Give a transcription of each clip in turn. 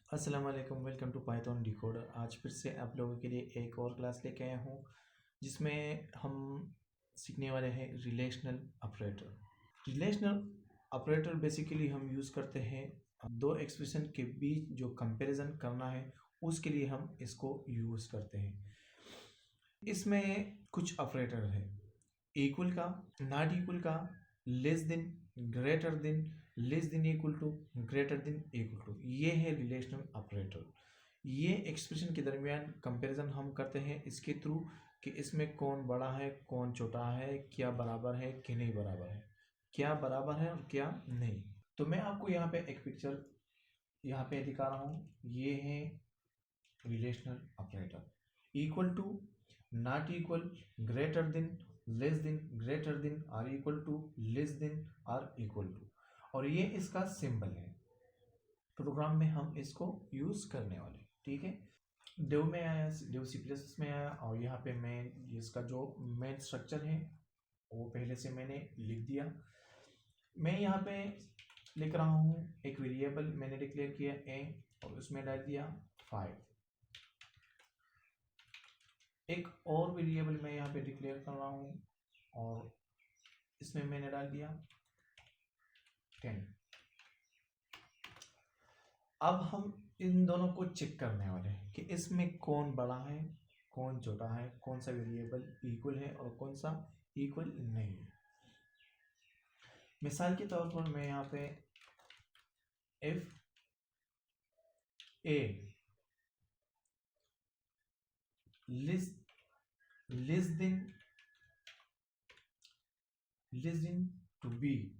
अस्सलाम वालेकुम, welcome to Python decoder. आज फिर से आप लोगों के लिए एक और क्लास लेके आया हूँ जिसमें हम सीखने वाले हैं relational operator. Relational operator basically हम यूज़ करते हैं दो एक्सप्रेशन के बीच जो कंपैरिजन करना है उसके लिए हम इसको यूज़ करते हैं। इसमें कुछ ऑपरेटर है, इक्वल का, नॉट इक्वल का, less than, greater than, less than equal to, greater than equal to. ये है रिलेशनल ऑपरेटर। ये एक्सप्रेशन के दरमियान कंपैरिजन हम करते हैं इसके थ्रू कि इसमें कौन बड़ा है कौन छोटा है, क्या बराबर है कि नहीं बराबर है, क्या बराबर है और क्या नहीं। तो मैं आपको यहाँ पे एक पिक्चर यहाँ पे दिखा रहा हूँ। ये है relational operator. Equal to, not equal, greater than, less than, greater than, or equal to, less than, or equal to. और ये इसका सिंबल है। प्रोग्राम में हम इसको यूज करने वाले, ठीक है। डेव में आया, डेव सी प्लस में आया, और यहाँ पे मैं इसका जो मेन स्ट्रक्चर है वो पहले से मैंने लिख दिया। मैं यहाँ पे लिख रहा हूँ एक वेरिएबल मैंने डिक्लेयर किया ए और उसमें डाल दिया 5। एक और वेरिएबल मैं यहाँ पे डिक्लेयर कर रहा हूँ और इसमें मैंने डाल दिया 10। अब हम इन दोनों को चेक करने वाले हैं कि इसमें कौन बड़ा है कौन छोटा है, कौन सा वेरिएबल इक्वल है और कौन सा इक्वल नहीं है। मिसाल के तौर पर मैं यहाँ पे if a less than to b,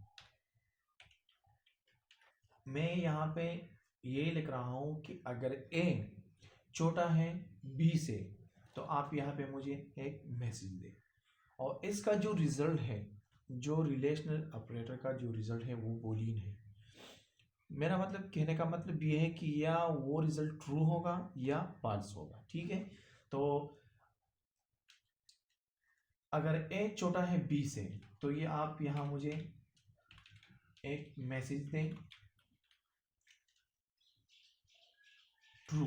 मैं यहाँ पे ये लिख रहा हूँ कि अगर ए छोटा है बी से तो आप यहाँ पे मुझे एक मैसेज दे। और इसका जो रिजल्ट है, जो रिलेशनल ऑपरेटर का जो रिजल्ट है वो बूलियन है। मेरा मतलब कहने का मतलब ये है कि या वो रिजल्ट ट्रू होगा या फॉल्स होगा, ठीक है। तो अगर ए छोटा है बी से तो ये आप यहाँ मुझे एक मैसेज दें ट्रू।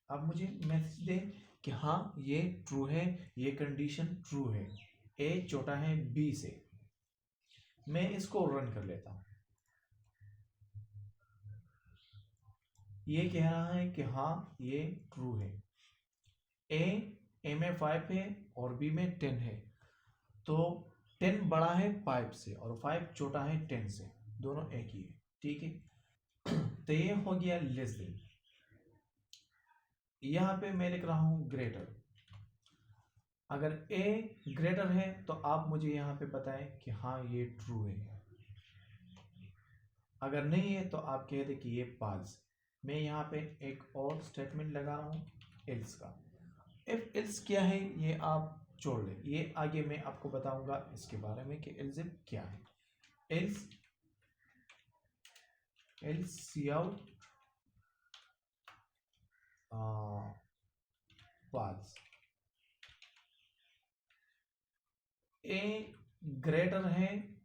अब मुझे मैसेज दें कि हाँ ये ट्रू है, ये कंडीशन ट्रू है, ए छोटा है बी से। मैं इसको रन कर लेता हूं। ये कह रहा है कि हाँ ये ट्रू है, ए में 5 है और बी में 10 है, तो 10 बड़ा है 5 से और 5 छोटा है 10 से, दोनों एक ही है, ठीक है। तो ये हो गया लेस देन। यहाँ पे मैं लिख रहा हूं ग्रेटर। अगर ए ग्रेटर है तो आप मुझे यहाँ पे बताएं कि हाँ ये ट्रू है, अगर नहीं है तो आप कह दे कि ये फॉल्स। मैं यहाँ पे एक और स्टेटमेंट लगा रहा हूँ एल्स का। इफ एल्स क्या है ये आप छोड़ लें, ये आगे मैं आपको बताऊंगा इसके बारे में कि एल्स इफ क्या है। Else cout false. A greater है,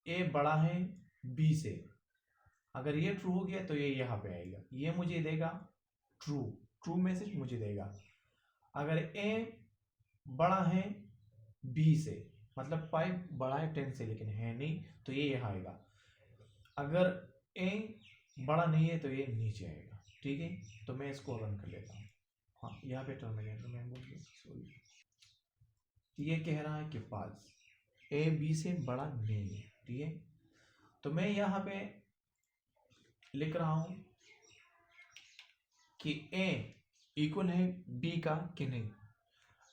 ए बड़ा है बी से, अगर ये ट्रू हो गया तो ये यहाँ पे आएगा, ये मुझे देगा ट्रू, ट्रू मैसेज मुझे देगा। अगर ए बड़ा है बी से, मतलब 5 बड़ा है 10 से लेकिन है नहीं, तो ये यहाँ आएगा। अगर ए बड़ा नहीं है तो ये नीचे आएगा, ठीक है। तो मैं इसको रन कर लेता हूँ। हाँ यहाँ पे टर्मिनेट मैं बोल गया, सॉरी। ये कह रहा है कि फॉल्स, ए बी से बड़ा नहीं है, ठीक है। तो मैं यहाँ पे लिख रहा हूं कि ए इक्वल है बी का कि नहीं।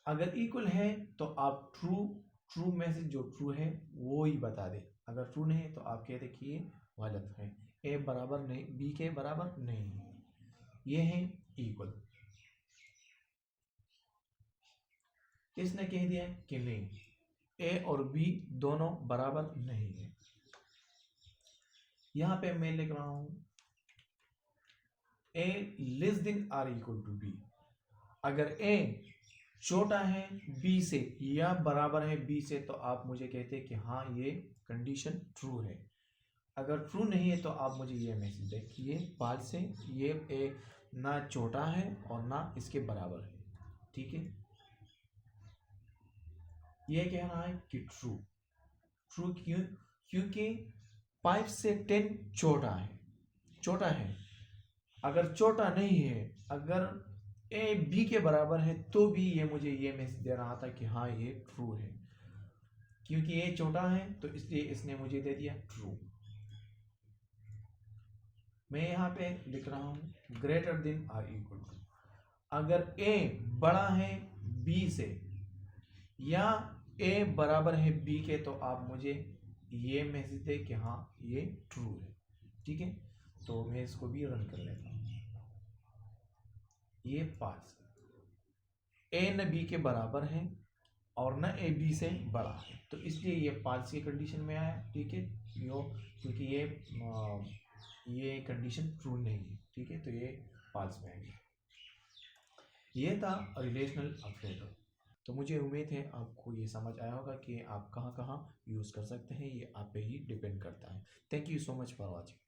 अगर इक्वल है तो आप ट्रू मैसेज जो ट्रू है वो ही बता दे, अगर ट्रू नहीं है तो आप कहते कि ये गलत है, ए बराबर नहीं, बी के बराबर नहीं है। ये है इक्वल। किसने कह दिया कि नहीं, ए और बी दोनों बराबर नहीं है। यहां पे मैं लिख रहा हूं A less than or equal to B. अगर ए छोटा है बी से या बराबर है बी से तो आप मुझे कहते हैं कि हाँ ये कंडीशन ट्रू है। अगर ट्रू नहीं है तो आप मुझे ये मैसेज दें कि ये फॉल्स है, ये ए ना छोटा है और ना इसके बराबर है। ठीक है, ये कह रहा है कि ट्रू। ट्रू क्यों? क्योंकि 5 से 10 छोटा है, छोटा है। अगर छोटा नहीं है, अगर ए बी के बराबर है, तो भी ये मुझे ये मैसेज दे रहा था कि हाँ ये ट्रू है। क्योंकि ये छोटा है तो इसलिए इसने मुझे दे दिया ट्रू। मैं यहाँ पे लिख रहा हूँ greater than or equal to. अगर ए बड़ा है बी से या ए बराबर है बी के, तो आप मुझे ये मैसेज दे कि हाँ ये ट्रू है। ठीक है, तो मैं इसको भी रन कर लेता हूँ। ये फॉल्स है, ए न बी के बराबर है और न ए बी से बड़ा है, तो इसलिए ये फॉल्स की कंडीशन में आया। ठीक है, क्योंकि ये कंडीशन ट्रू नहीं है। ठीक है, तो ये फॉल्स में आएगी। ये था रिलेशनल ऑपरेटर। तो मुझे उम्मीद है आपको ये समझ आया होगा कि आप कहाँ कहाँ यूज़ कर सकते हैं, ये आप पे ही डिपेंड करता है। Thank you so much for watching.